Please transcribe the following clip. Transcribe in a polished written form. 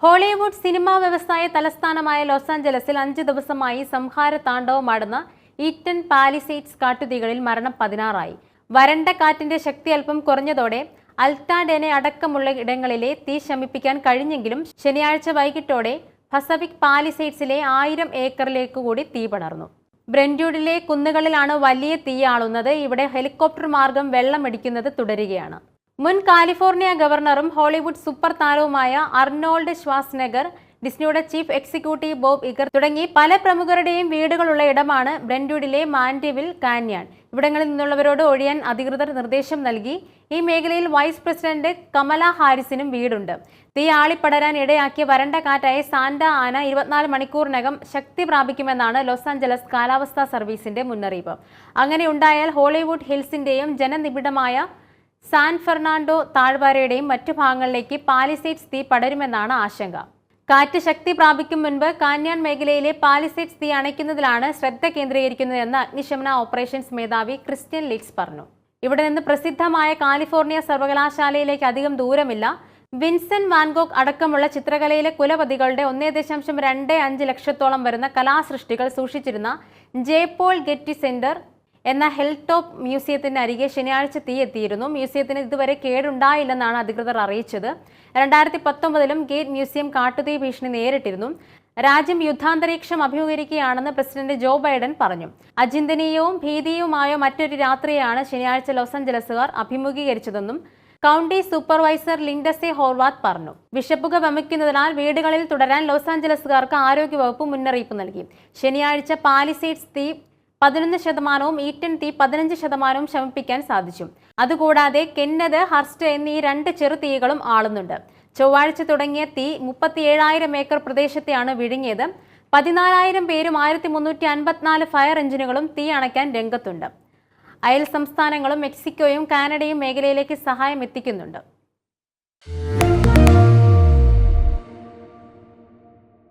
Hollywood cinema വ്യവസായ തലസ്ഥാനമായ loss ആഞ്ചലസിൽ 5 ദിവസമായി സംഹാര താണ്ഡവമാടുന്ന ഈറ്റൻ പാലിസേഡ്സ് കാട്ടുതീകളിൽ മരണം 16ആയി. വരണ്ട കാറ്റിന്റെ ശക്തി അല്പം കുറഞ്ഞതോടെ അൽറ്റാഡെനെ അടക്കമുള്ള ഇടങ്ങളിലെ തീ ശമിപ്പിക്കാൻ കഴിഞ്ഞെങ്കിലും ശനിയാഴ്ച വൈകിട്ടോടെ പസഫിക് പാലിസേഡ്സിലെ 1000 ഏക്കറിലേക്ക് കൂടി തീ പടർന്നു. ബ്രെൻറ്റ്വുഡിലെ കുന്നുകളിലാണ് വലിയ തീയാളുന്നത്. ഇവിടെ ഹെലികോപ്റ്റർ മാർഗം വെള്ളമടിക്കുന്നത് തുടരുകയാണ്. മുൻ കാലിഫോർണിയ ഗവർണറും ഹോളിവുഡ് സൂപ്പർ താരവുമായ അർണോൾഡ് ഷ്വാസ്നെഗർ, ഡിസ്നിയുടെ ചീഫ് എക്സിക്യൂട്ടീവ് ബോബ് ഇഗർ തുടങ്ങി പല പ്രമുഖരുടെയും വീടുകളുള്ള ഇടമാണ് ബ്രെൻറ്റ്വുഡിലെ മാൻഡിവിൽ കാന്യൺ. ഇവിടങ്ങളിൽ നിന്നുള്ളവരോട് ഒഴിയാൻ അധികൃതർ നിർദ്ദേശം നൽകി. ഈ മേഖലയിൽ വൈസ് പ്രസിഡന്റ് കമല ഹാരിസിനും വീടുണ്ട്. തീ ആളിപ്പടരാൻ ഇടയാക്കിയ വരണ്ട കാറ്റായ സാന്റ ആന 24 മണിക്കൂറിനകം ശക്തി പ്രാപിക്കുമെന്നാണ് ലോസ് ആഞ്ചലസ് കാലാവസ്ഥാ സർവീസിന്റെ മുന്നറിയിപ്പ്. അങ്ങനെ ഉണ്ടായാൽ ഹോളിവുഡ് ഹിൽസിന്റെയും ജനനിബിഡമായ സാൻ ഫെർണാണ്ടോ താഴ്വരയുടെയും മറ്റു ഭാഗങ്ങളിലേക്ക് പാലിസേഡ്സ് തീ പടരുമെന്നാണ് ആശങ്ക. കാറ്റ് ശക്തി പ്രാപിക്കും മുൻപ് കാന്യൺ മേഖലയിലെ പാലിസേഡ്സ് തീ അണയ്ക്കുന്നതിലാണ് ശ്രദ്ധ കേന്ദ്രീകരിക്കുന്നതെന്ന് അഗ്നിശമന ഓപ്പറേഷൻസ് മേധാവി ക്രിസ്റ്റ്യൻ ലിറ്റ്സ് പറഞ്ഞു. ഇവിടെ നിന്ന് പ്രസിദ്ധമായ കാലിഫോർണിയ സർവകലാശാലയിലേക്ക് അധികം ദൂരമില്ല. വിൻസെന്റ് വാൻഗോഗ് അടക്കമുള്ള ചിത്രകലയിലെ കുലപതികളുടെ 1.25 ലക്ഷത്തോളം വരുന്ന കലാസൃഷ്ടികൾ സൂക്ഷിച്ചിരുന്ന ജെ പോൾ ഗെറ്റി സെന്റർ എന്ന ഹിൽടോപ്പ് മ്യൂസിയത്തിന് അരികെ ശനിയാഴ്ച തീയെത്തിയിരുന്നു. മ്യൂസിയത്തിന് ഇതുവരെ കേടുണ്ടായില്ലെന്നാണ് അധികൃതർ അറിയിച്ചത്. 2019-ലും ഗേറ്റ് മ്യൂസിയം കാട്ടുതീ ഭീഷണി നേരിട്ടിരുന്നു. രാജ്യം യുദ്ധാന്തരീക്ഷം അഭിമുഖീകരിക്കുകയാണെന്ന് പ്രസിഡന്റ് ജോ ബൈഡൻ പറഞ്ഞു. അചിന്തനീയവും ഭീതിയുമായ മറ്റൊരു രാത്രിയാണ് ശനിയാഴ്ച ലോസ് ആഞ്ചലസുകാർ അഭിമുഖീകരിച്ചതെന്നും കൗണ്ടി സൂപ്പർവൈസർ ലിൻഡസെ ഹോർവാത്ത് പറഞ്ഞു. വിഷപ്പുക വമിക്കുന്നതിനാൽ വീടുകളിൽ തുടരാൻ ലോസ് ആഞ്ചലസുകാർക്ക് ആരോഗ്യവകുപ്പ് മുന്നറിയിപ്പ് നൽകി. ശനിയാഴ്ച പാലിസേഡ്സ് തീ 11%, ഈറ്റൻ തീ 15% ശമിപ്പിക്കാൻ സാധിച്ചു. അതുകൂടാതെ കെന്നത്, ഹർസ്റ്റ് എന്നീ 2 ചെറു തീകളും ആളുന്നുണ്ട്. ചൊവ്വാഴ്ച തുടങ്ങിയ തീ 37,000 ഏക്കർ പ്രദേശത്തെയാണ് വിഴുങ്ങിയത്. 14,000 പേരും 1354 ഫയർ എഞ്ചിനുകളും തീ അണയ്ക്കാൻ രംഗത്തുണ്ട്. അയൽ സംസ്ഥാനങ്ങളും മെക്സിക്കോയും കാനഡയും മേഖലയിലേക്ക് സഹായം എത്തിക്കുന്നുണ്ട്.